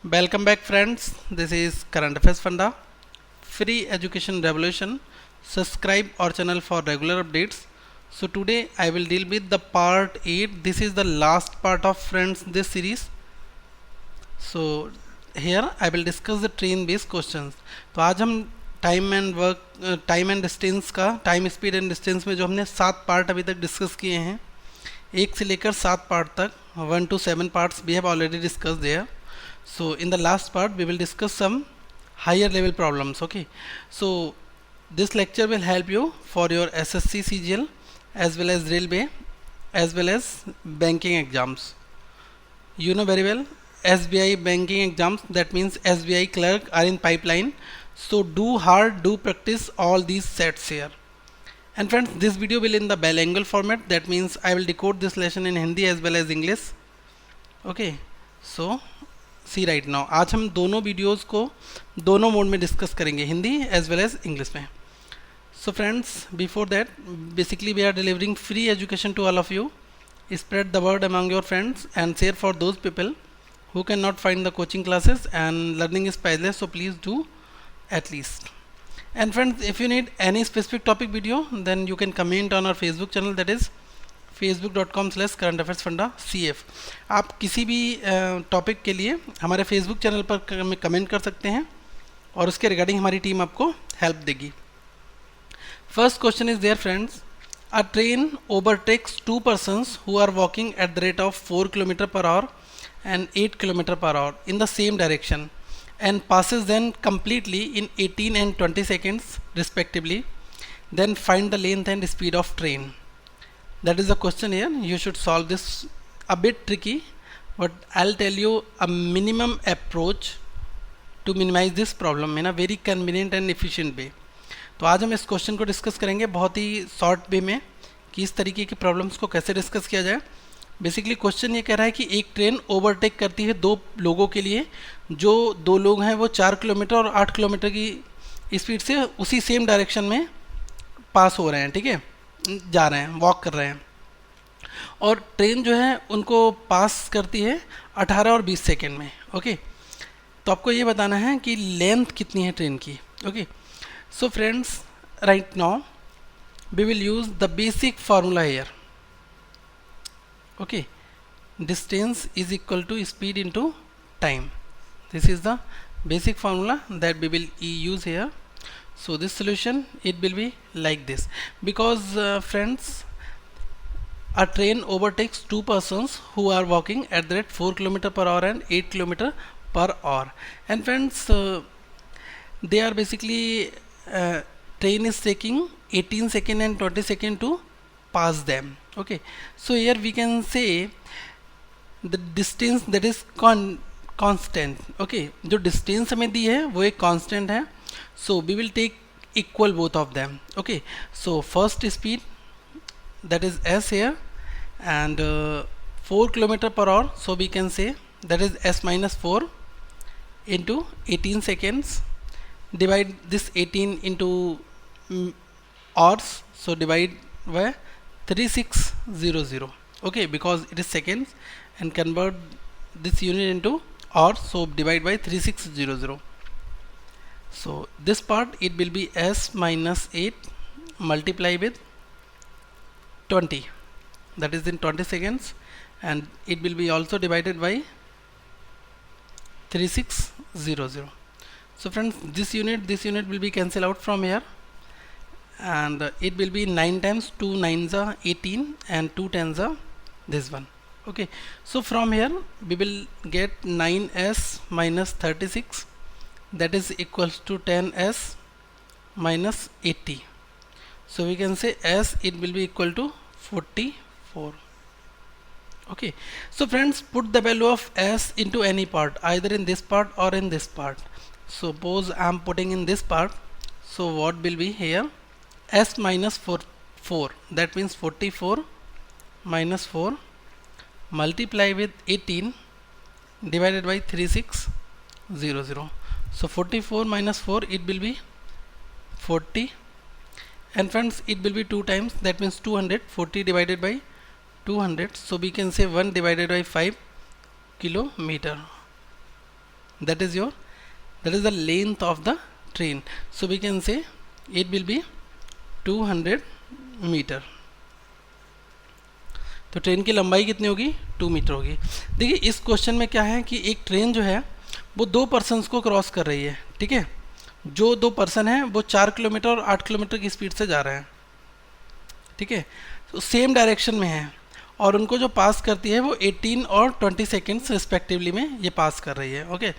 Welcome back, friends. This is Current Affairs Funda, Free Education Revolution. Subscribe our channel for regular updates. So today I will deal with the part 8. This is the last part of friends this series. So here I will discuss the train based questions. तो आज हम time and distance का time speed and distance में जो हमने 7 part अभी तक discuss किए हैं, 1 से लेकर 7 पार्ट तक, 1 to 7 parts we have already discussed there. So in the last part we will discuss some higher level problems. Okay, so this lecture will help you for your SSC CGL as well as railway as well as banking exams. You know very well, SBI banking exams, that means SBI clerk are in pipeline. So do hard, do practice all these sets here. And friends, this video will in the bilingual format, that means I will decode this lesson in Hindi as well as English. Okay, so C right now आज हम दोनों videos को दोनों mode में discuss करेंगे, Hindi as well as English में. So friends, before that basically we are delivering free education to all of you. Spread the word among your friends and share for those people who cannot find the coaching classes, and learning is priceless, so please do at least. And friends, if you need any specific topic video, then you can comment on our Facebook channel, that is facebook.com/currentaffairsfunda.cf. आप किसी भी topic के लिए हमारे Facebook channel पर comment कर सकते हैं और उसके रिगार्डिंग हमारी टीम आपको हेल्प देगी. First question is their friends. A train overtakes 2 persons who are walking at the rate of 4 km/h and 8 km/h in the same direction and passes them completely in 18 and 20 seconds respectively. Then find the length and speed of train. That is the question here. You should solve this. A bit tricky, but I'll tell you a minimum approach to minimize this problem in a very convenient and efficient way. तो आज हम इस question को discuss करेंगे बहुत ही short way में कि इस तरीके की प्रॉब्लम्स को कैसे डिस्कस किया जाए. बेसिकली क्वेश्चन ये कह रहा है कि एक ट्रेन ओवरटेक करती है 2 लोगों के लिए. जो 2 लोग हैं वो 4 किलोमीटर और 8 किलोमीटर की स्पीड से उसी सेम डायरेक्शन में पास हो रहे हैं, ठीक है, जा रहे हैं, वॉक कर रहे हैं. और ट्रेन जो है उनको पास करती है 18 और 20 सेकेंड में. ओके, तो आपको ये बताना है कि लेंथ कितनी है ट्रेन की. Okay, so friends, right now we will use the basic formula here. Okay, distance is equal to speed into time. This is the basic formula that we will use here. So this solution, it will be like this, because friends, a train overtakes 2 persons who are walking at the rate 4 km/h and 8 km/h. And friends, they are basically train is taking 18 second and 20 second to pass them. Okay, so here we can say the distance that is constant. Okay, जो distance हमें दी है वो एक constant है. So we will take equal both of them. Okay, so first speed, that is s here, and 4 km/h, so we can say that is s minus 4 into 18 seconds. Divide this 18 into hours, so divide by 3600. Okay, because it is seconds, and convert this unit into hours, so divide by 3600. So this part, it will be s minus 8 multiply with 20, that is in 20 seconds, and it will be also divided by 3600. So friends, this unit will be cancelled out from here, and it will be 9 times 2 9s are 18 and 2 10s are this one. Okay, so from here we will get 9s minus 36, that is equals to 10s minus 80. So we can say s, it will be equal to 44. Okay, so friends, put the value of s into any part, either in this part or in this part. Suppose I am putting in this part, so what will be here? S minus 4, that means 44 minus 4 multiply with 18 divided by 3600. So 44 minus 4, it will be 40, and friends, it will be 2 times, that means 200. 40 divided by 200, so we can say 1 divided by 5 kilometer. that is the length of the train. So we can say it will be 200 metre. तो train की लंबाई कितनी होगी? 2 metre होगी. देखिए इस question में क्या है कि एक ट्रेन जो है वो 2 पर्सन्स को क्रॉस कर रही है. ठीक है, जो 2 पर्सन हैं वो 4 किलोमीटर और 8 किलोमीटर की स्पीड से जा रहे हैं. ठीक है, तो सेम डायरेक्शन में है और उनको जो पास करती है वो 18 और 20 सेकेंड्स रिस्पेक्टिवली में ये पास कर रही है. ओके,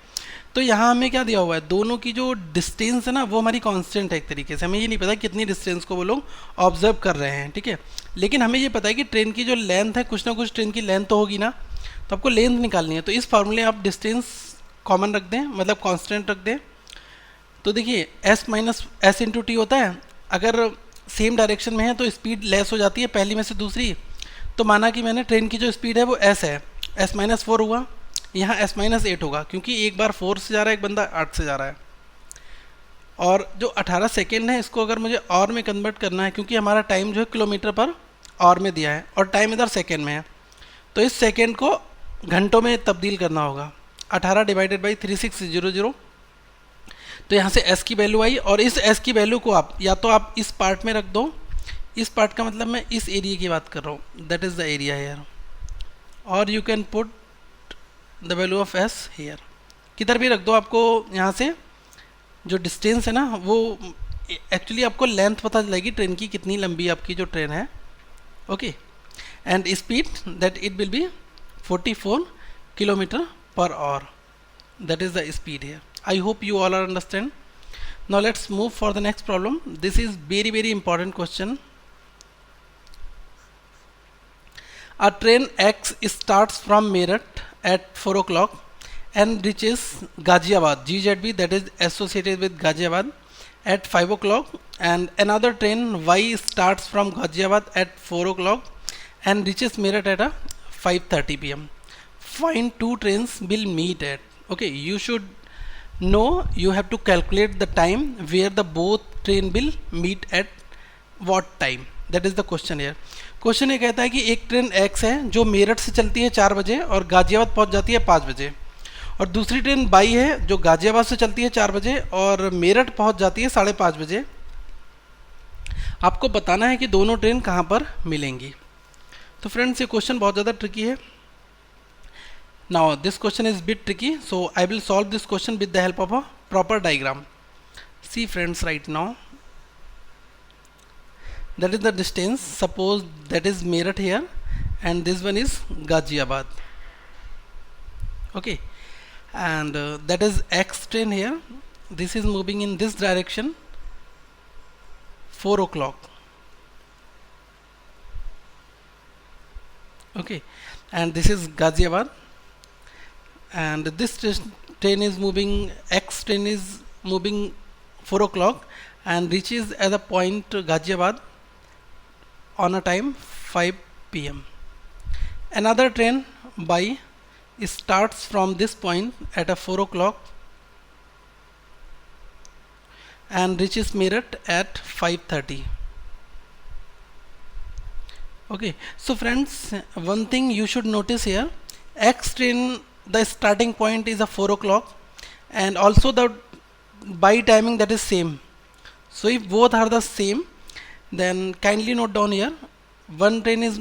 तो यहाँ हमें क्या दिया हुआ है, दोनों की जो डिस्टेंस है ना वो हमारी कांस्टेंट है एक तरीके से. हमें ये नहीं पता कितनी डिस्टेंस को वो लोग ऑब्जर्व कर रहे हैं. ठीक है, लेकिन हमें ये पता है कि ट्रेन की जो लेंथ है, कुछ ना कुछ ट्रेन की लेंथ तो होगी ना, तो आपको लेंथ निकालनी है. तो इस फार्मूले आप डिस्टेंस कॉमन रख दें, मतलब कांस्टेंट रख दें. तो देखिए s minus S into T होता है. अगर सेम डायरेक्शन में है तो स्पीड लेस हो जाती है पहली में से दूसरी. तो माना कि मैंने ट्रेन की जो स्पीड है वो s है, s माइनस 4 हुआ, यहाँ s माइनस 8 होगा क्योंकि एक बार 4 से जा रहा है, एक बंदा 8 से जा रहा है. और जो 18 सेकेंड है इसको अगर मुझे और में कन्वर्ट करना है, क्योंकि हमारा टाइम जो है किलोमीटर पर और में दिया है और टाइम इधर सेकेंड में है, तो इस सेकेंड को घंटों में तब्दील करना होगा. 18 डिवाइडेड बाई 3600. तो यहाँ से s की वैल्यू आई और इस s की वैल्यू को आप या तो आप इस पार्ट में रख दो. इस पार्ट का मतलब मैं इस एरिया की बात कर रहा हूँ, that is the area here, और you can put the value of s here. किधर भी रख दो, आपको यहाँ से जो डिस्टेंस है ना वो एक्चुअली आपको लेंथ पता चलेगी ट्रेन की, कितनी लंबी आपकी जो ट्रेन है. Okay, and speed that it will be 44 kilometre per hour. That is the speed here. I hope you all are understand. Now let's move for the next problem. This is very important question. A train X starts from Meerut at 4 o'clock and reaches Ghaziabad, GZB, that is associated with Ghaziabad, at 5 o'clock, and another train Y starts from Ghaziabad at 4 o'clock and reaches Meerut at 5:30 p.m. Find two trains will meet at. Okay, you should know, you have to calculate the time where the both train will meet at what time. That is the question here. Question ये कहता है कि एक train X है जो मेरठ से चलती है 4 बजे और गाजियाबाद पहुंच जाती है 5 बजे, और दूसरी ट्रेन Y है जो गाजियाबाद से चलती है 4 बजे और मेरठ पहुंच जाती है 5:30 बजे. आपको बताना है कि दोनों ट्रेन कहाँ पर मिलेंगी. तो फ्रेंड्स ये क्वेश्चन बहुत ज़्यादा ट्रिकी है. Now this question is bit tricky, so I will solve this question with the help of a proper diagram. See friends, right now that is the distance. Suppose that is Meerut here and this one is Ghaziabad. Okay, and that is X train here. This is moving in this direction, 4 o'clock. Okay, and this is Ghaziabad, and this train is moving, X train is moving 4 o'clock and reaches at the point Ghaziabad on a time 5 p.m. Another train by starts from this point at a 4 o'clock and reaches Meerut at 5:30. Okay, so friends, one thing you should notice here, X train, the starting point is a 4 o'clock and also the by timing that is same. So if both are the same, then kindly note down here, one train is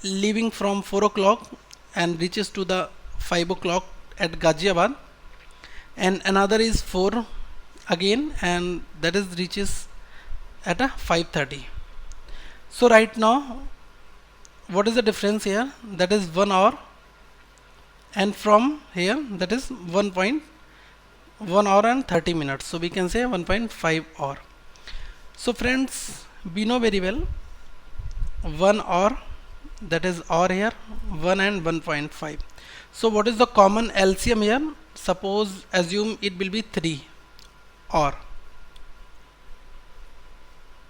leaving from 4 o'clock and reaches to the 5 o'clock at Ghaziabad, and another is 4 again and that is reaches at a 5:30. So right now what is the difference here? That is 1 hour, and from here that is 1 hour and 30 minutes. So we can say 1.5 hour. So friends, we know very well 1 hour, that is hour here, 1 and 1.5. So what is the common LCM here? Suppose assume it will be 3 or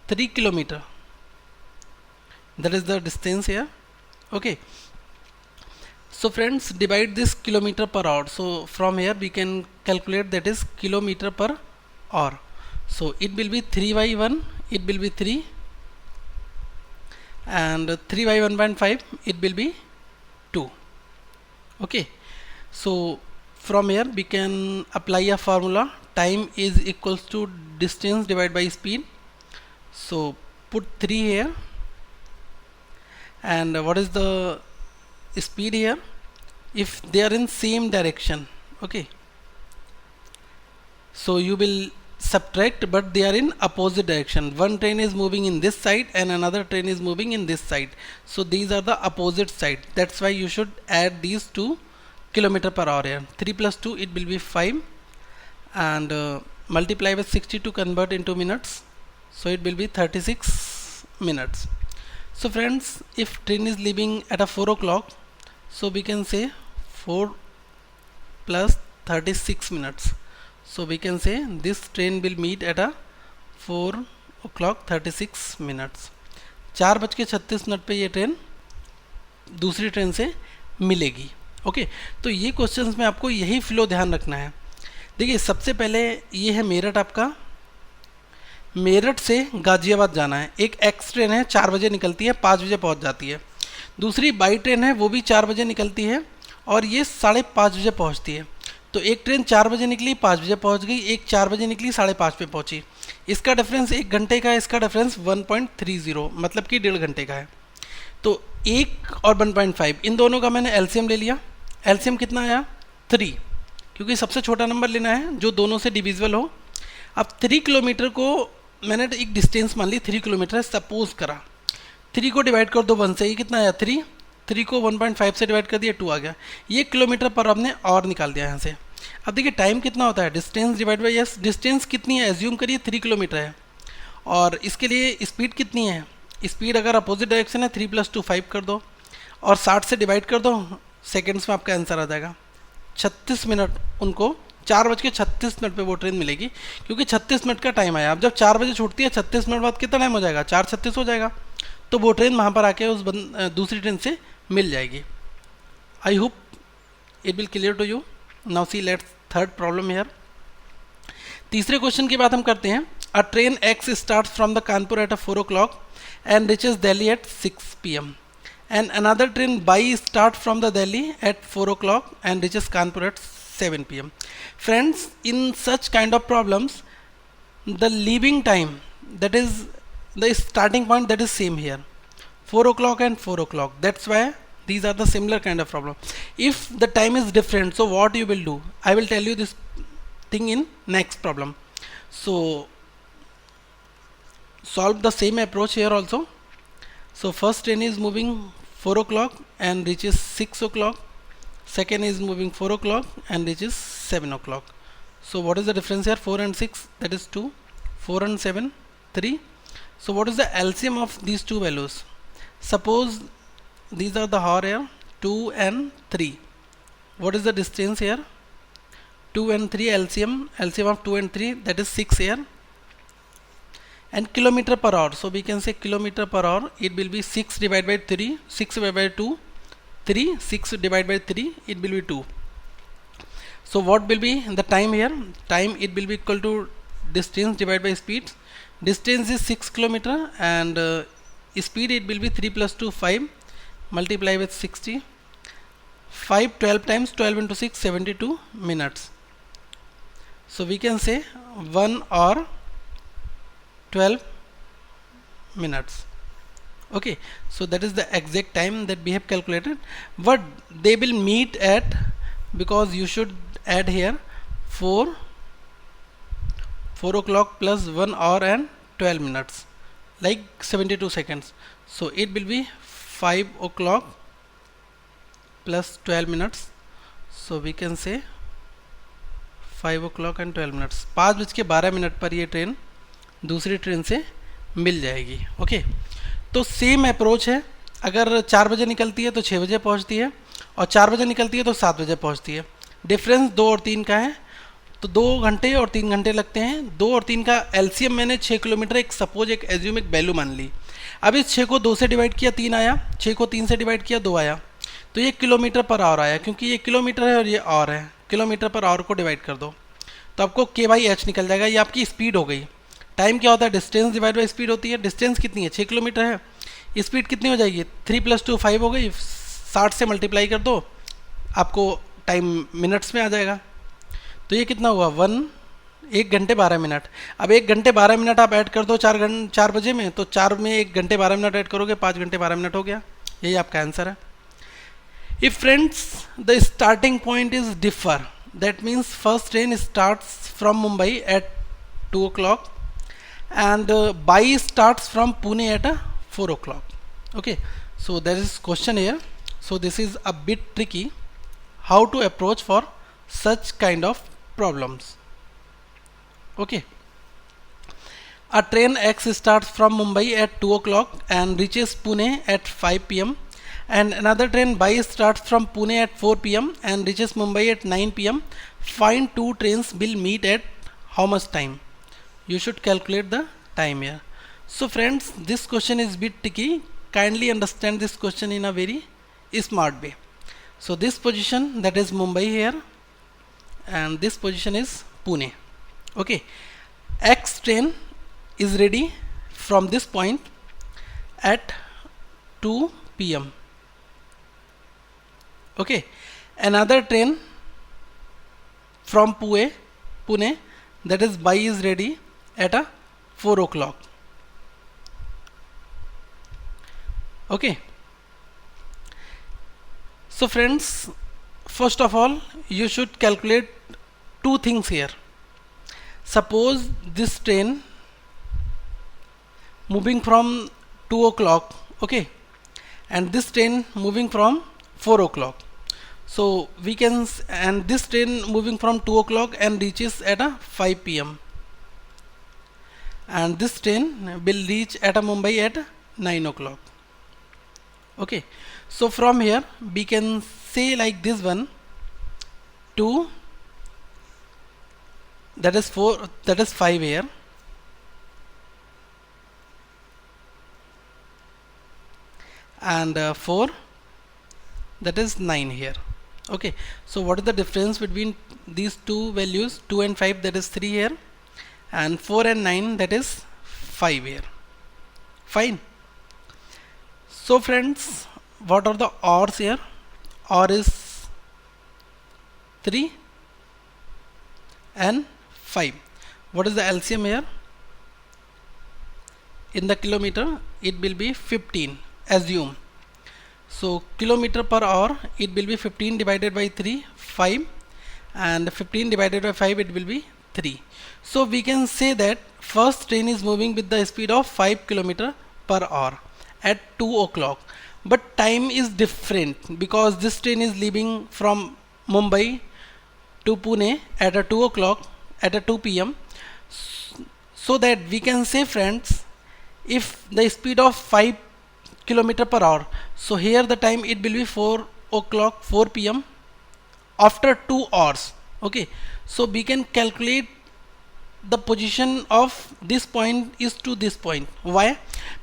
3 kilometer. That is the distance here. Okay, so friends, divide this kilometer per hour. So from here we can calculate that is kilometer per hour. So it will be 3 by 1, it will be 3, and 3 by 1.5 it will be 2. Okay, so from here we can apply a formula. Time is equals to distance divided by speed. So put 3 here, and what is the speed here? If they are in same direction, okay, so you will subtract, but they are in opposite direction. One train is moving in this side and another train is moving in this side, so these are the opposite side. That's why you should add these 2 kilometer per hour here. 3 plus 2, it will be 5, and multiply with 60 to convert into minutes, so it will be 36 minutes. So friends, if train is leaving at a 4 o'clock, so we can say 4 plus 36 minutes. So we can say this train will meet at a 4 o'clock 36 minutes. 4:36 पे ये train दूसरी train से मिलेगी. Okay, तो ये questions में आपको यही फ्लो ध्यान रखना है. देखिए, सबसे पहले ये है मेरठ. आपका मेरठ से गाजियाबाद जाना है. एक एक्स ट्रेन है, 4 बजे निकलती है, 5 बजे पहुंच जाती है. दूसरी बाई ट्रेन है, वो भी 4 बजे निकलती है और ये 5:30 बजे पहुंचती है. तो एक ट्रेन 4 बजे निकली, 5 बजे पहुंच गई. एक 4 बजे निकली, 5:30 पे पहुंची. इसका डिफरेंस 1 घंटे का है, इसका डिफरेंस 1.30 मतलब कि 1.5 घंटे का है. तो 1 और 1.5 इन दोनों का मैंने एलसीएम ले लिया. एलसीएम कितना आया? 3, क्योंकि सबसे छोटा नंबर लेना है जो दोनों से डिविजिबल हो. अब 3 किलोमीटर को मैंने एक डिस्टेंस मान ली 3 किलोमीटर सपोज करा. 3 को डिवाइड कर दो 1 से, ये कितना आया? 3 को 1.5 से डिवाइड कर दिया, 2 आ गया. ये किलोमीटर पर आपने और निकाल दिया यहाँ से. अब देखिए टाइम कितना होता है? Distance divide by yes. Distance कितनी है? एज्यूम करिए 3 किलोमीटर है, और इसके लिए स्पीड कितनी है? स्पीड अगर अपोजिट डायरेक्शन है 3 + 2 5 कर दो और 60 से डिवाइड कर दो, सेकेंड्स में आपका आंसर आ जाएगा. 36 मिनट उनको 4:36 पे वो ट्रेन मिलेगी, क्योंकि 36 मिनट का टाइम आया. अब जब 4 बजे छूटती है, 36 मिनट बाद कितना टाइम हो जाएगा? 4:36 हो जाएगा. तो वो ट्रेन वहाँ पर आके उस दूसरी ट्रेन से मिल जाएगी. I hope it will clear to you. Now see let's third problem here. तीसरे क्वेश्चन की बात हम करते हैं. A train X starts from the Kanpur at 4 o'clock and reaches Delhi at 6 p.m. and another train by start from the Delhi at 4 o'clock and reaches Kanpur at 7 p.m. Friends, in such kind of problems, the leaving time, that is the starting point, that is same here, 4 o'clock and 4 o'clock. That's why these are the similar kind of problem. If the time is different, so what you will do? I will tell you this thing in next problem. So solve the same approach here also. So first train is moving 4 o'clock and reaches 6 o'clock. Second is moving 4 o'clock and reaches 7 o'clock. So what is the difference here? 4 and 6, that is 2. 4 and 7, 3. So what is the LCM of these two values? Suppose these are the hour here, 2 and 3. What is the distance here? 2 and 3 LCM of 2 and 3, that is 6 here. And kilometer per hour, so we can say kilometer per hour, it will be 6 divided by 3, 6 divided by 2, 3, 6 divided by 3, it will be 2. So what will be the time here? Time, it will be equal to distance divided by speed. Distance is 6 kilometer and speed, it will be 3 + 2 5, multiply with 60. 5 12 times 12 into 6, 72 minutes. So we can say 1 hour 12 minutes. Okay, so that is the exact time that we have calculated. But they will meet at, because you should add here 4 o'clock plus 1 hour and 12 minutes, like 72 seconds. So it will be 5 o'clock plus 12 minutes. So we can say 5 o'clock and 12 minutes. 5:12 पर ये train दूसरी train से मिल जाएगी. Okay, तो same approach है. अगर 4 बजे निकलती है तो 6 बजे पहुंचती है, और 4 बजे निकलती है तो 7 बजे पहुंचती है. डिफरेंस 2 और 3 का है, तो 2 घंटे और 3 घंटे लगते हैं. 2 और 3 का एलसीएम मैंने 6 किलोमीटर, एक सपोज एक एज्यूम एक वैल्यू मान ली. अब इस 6 को 2 से डिवाइड किया, 3 आया. 6 को 3 से डिवाइड किया, 2 आया. तो ये किलोमीटर पर आवर आया, क्योंकि ये किलोमीटर है और ये आवर है. किलोमीटर पर आवर को डिवाइड कर दो तो आपको k/h निकल जाएगा. ये आपकी स्पीड हो गई. टाइम क्या होता है? डिस्टेंस डिवाइड बाई स्पीड होती है. डिस्टेंस कितनी है? 6 किलोमीटर है. स्पीड कितनी हो जाएगी? 3 + 2 5 हो गई. 60 से मल्टीप्लाई कर दो, आपको टाइम मिनट्स में आ जाएगा। तो ये कितना हुआ 1 घंटे 12 मिनट। अब 1 घंटे 12 मिनट आप ऐड कर दो 4 बजे में, तो 4 में 1 घंटे 12 मिनट ऐड करोगे 5 घंटे 12 मिनट हो गया। यही आपका आंसर है। If friends the starting point is differ, that means first train starts from Mumbai at 2 o'clock and Bai starts from Pune at 4 o'clock. Okay, so there is question here. So this is a bit tricky how to approach for such kind of problems. Okay, a train X starts from Mumbai at 2 o'clock and reaches Pune at 5 p.m. and another train Bai starts from Pune at 4 p.m. and reaches Mumbai at 9 p.m. Find two trains will meet at how much time? You should calculate the time here. So friends, this question is bit tricky. Kindly understand this question in a very smart way. So this position, that is Mumbai here, and this position is Pune. Okay, X train is ready from this point at 2 p.m. Okay, another train from Pune, that is Bai, is ready at 4 o'clock. Okay, so friends, first of all you should calculate two things here. Suppose this train moving from 2 o'clock, okay, and this train moving from 4 o'clock. So we can, and this train moving from 2 o'clock and reaches at 5 p.m. and this train will reach at Mumbai at 9 o'clock. Okay, so from here we can say like this one, 2, that is 4, that is 5 here, and 4, that is 9 here. Okay, so what is the difference between these two values? 2 and 5, that is 3 here, and 4 and 9, that is 5 here. Fine. So friends, what are the ORs here? OR is 3 and 5. What is the LCM here? In the kilometer it will be 15, assume. So kilometer per hour, it will be 15 divided by 3, 5, and 15 divided by 5, it will be 3. So we can say that first train is moving with the speed of 5 km per hour at 2 o'clock, but time is different because this train is leaving from Mumbai to Pune at 2 o'clock at 2 p.m. So that we can say, friends, if the speed of 5 km per hour, so here the time it will be 4 o'clock 4 p.m. after 2 hours. Okay, so we can calculate the position of this point is to this point. Why?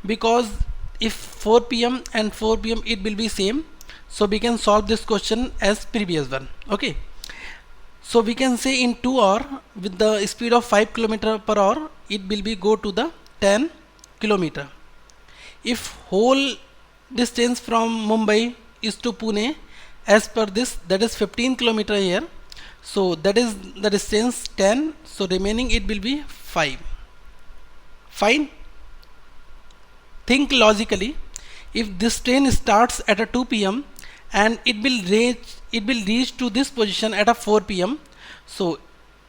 Because if 4 p.m. and 4 p.m. it will be same, so we can solve this question as previous one. Okay, so we can say in 2 hours with the speed of 5 km per hour, it will be go to the 10 km. If whole distance from Mumbai is to Pune, as per this, that is 15 km here, so that is the distance 10, so remaining it will be 5. Fine. Think logically. If this train starts at 2 p.m. and it will reach to this position at 4 p.m. so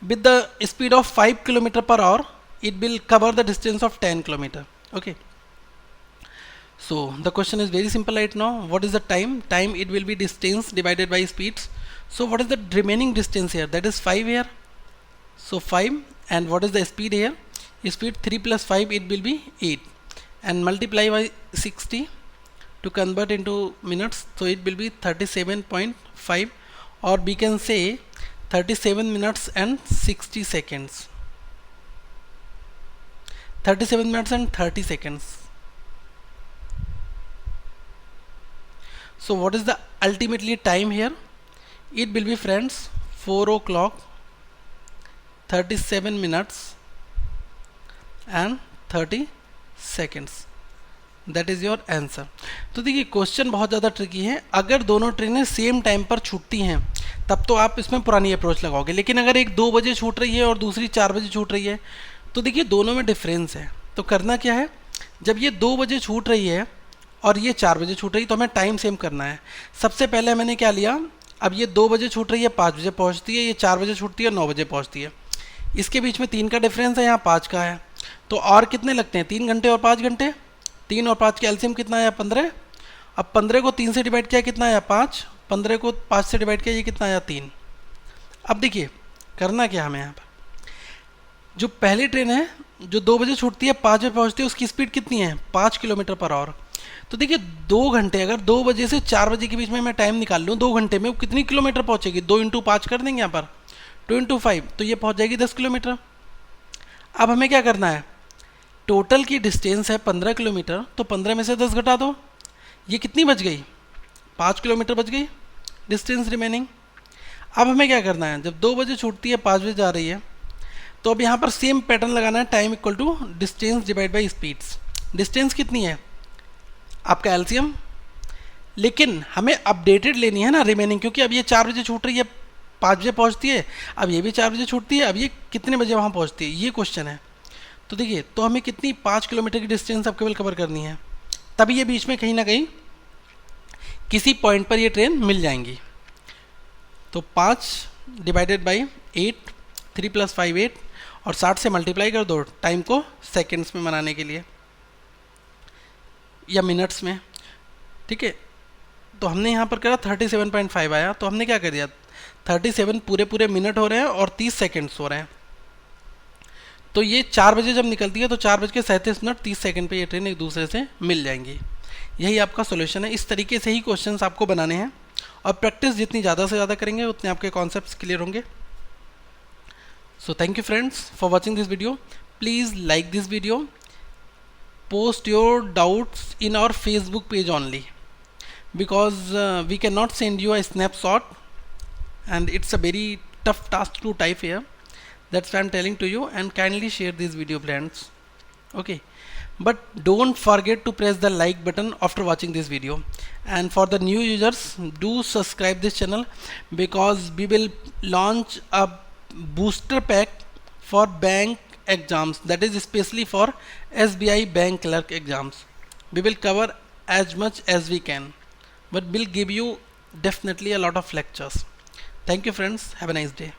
with the speed of 5 km per hour, it will cover the distance of 10 km. Okay, so the question is very simple right now. What is the time? Time, it will be distance divided by speeds. So what is the remaining distance here? That is 5 here, so 5. And what is the speed here? Speed 3 plus 5, it will be 8, and multiply by 60 to convert into minutes, so it will be 37.5, or we can say 37 minutes and 60 seconds. 37 minutes and 30 seconds. So what is the ultimately time here? It will be, friends, 4 o'clock 37 minutes and 30 seconds. That is your answer. तो देखिए question बहुत ज़्यादा tricky है। अगर दोनों ट्रेनें same time पर छूटती हैं तब तो आप इसमें पुरानी अप्रोच लगाओगे, लेकिन अगर एक 2 बजे छूट रही है और दूसरी 4 बजे छूट रही है तो देखिए दोनों में डिफरेंस है। तो करना क्या है, जब ये 2 बजे छूट रही है और ये 4 बजे छूट रही है तो हमें टाइम सेम करना है। सबसे पहले मैंने क्या लिया, अब ये 2 बजे छूट रही है 5 बजे पहुँचती है, ये 4 बजे छूटती है 9 बजे पहुँचती है। इसके बीच में 3 का डिफरेंस है, यहाँ 5 का है। तो और कितने लगते हैं, 3 घंटे और 5 घंटे। 3 और 5 का एलसीएम कितना आया, 15। अब 15 को 3 से डिवाइड किया कितना आया, 5। 15 को 5 से डिवाइड किया ये कितना आया, 3। अब देखिए करना क्या हमें यहाँ पर, जो पहली ट्रेन है जो 2 बजे छूटती है 5 बजे पहुँचती है उसकी स्पीड कितनी है, 5 किलोमीटर पर आवर। तो देखिए 2 घंटे, अगर 2 बजे से 4 बजे के बीच में मैं टाइम निकाल लूँ, 2 घंटे में वो कितनी किलोमीटर पहुँचेगी, 2 इंटू 5 कर देंगे यहाँ पर, 2 इंटू 5 तो ये पहुँच जाएगी 10 किलोमीटर। अब हमें क्या करना है, टोटल की डिस्टेंस है 15 किलोमीटर, तो 15 में से 10 घटा दो, ये कितनी बच गई, 5 किलोमीटर बच गई डिस्टेंस रिमेनिंग। अब हमें क्या करना है, जब 2 बजे छूटती है 5 बजे जा रही है तो अब यहाँ पर सेम पैटर्न लगाना है, time equal to distance divide by speeds. Distance कितनी है आपका एलसीएम, लेकिन हमें अपडेटेड लेनी है ना रिमेनिंग, क्योंकि अब ये 4 बजे छूट रही है 5 बजे पहुँचती है, अब ये भी 4 बजे छूटती है, अब ये कितने बजे वहाँ पहुँचती है ये क्वेश्चन है। तो देखिए तो हमें कितनी 5 किलोमीटर की डिस्टेंस अब केवल कवर करनी है, तभी ये बीच में कहीं ना कहीं किसी पॉइंट पर ये ट्रेन मिल जाएंगी। तो 5 डिवाइडेड बाई 8, 3 + 5 8, और 60 से मल्टीप्लाई कर दो टाइम को सेकेंड्स में बनाने के लिए या मिनट्स में, ठीक है। तो हमने यहाँ पर करा 37.5 आया, तो हमने क्या कर दिया, 37 पूरे मिनट हो रहे हैं और 30 सेकेंड्स हो रहे हैं। तो ये 4 बजे जब निकलती है तो 4:37 30 सेकंड पे ये ट्रेन एक दूसरे से मिल जाएंगी। यही आपका सॉल्यूशन है। इस तरीके से ही क्वेश्चंस आपको बनाने हैं और प्रैक्टिस जितनी ज़्यादा से ज़्यादा करेंगे उतने आपके कॉन्सेप्ट्स क्लियर होंगे। So thank you friends for watching this video. Please like this video, post your doubts in our Facebook page only, because we cannot send you a snapshot and it's a very tough task to type here. That's why I'm telling to you, and kindly share this video friends, okay. But don't forget to press the like button after watching this video, and for the new users do subscribe this channel, because we will launch a booster pack for bank exams, that is especially for SBI bank clerk exams. We will cover as much as we can, but we'll give you definitely a lot of lectures. Thank you friends, have a nice day.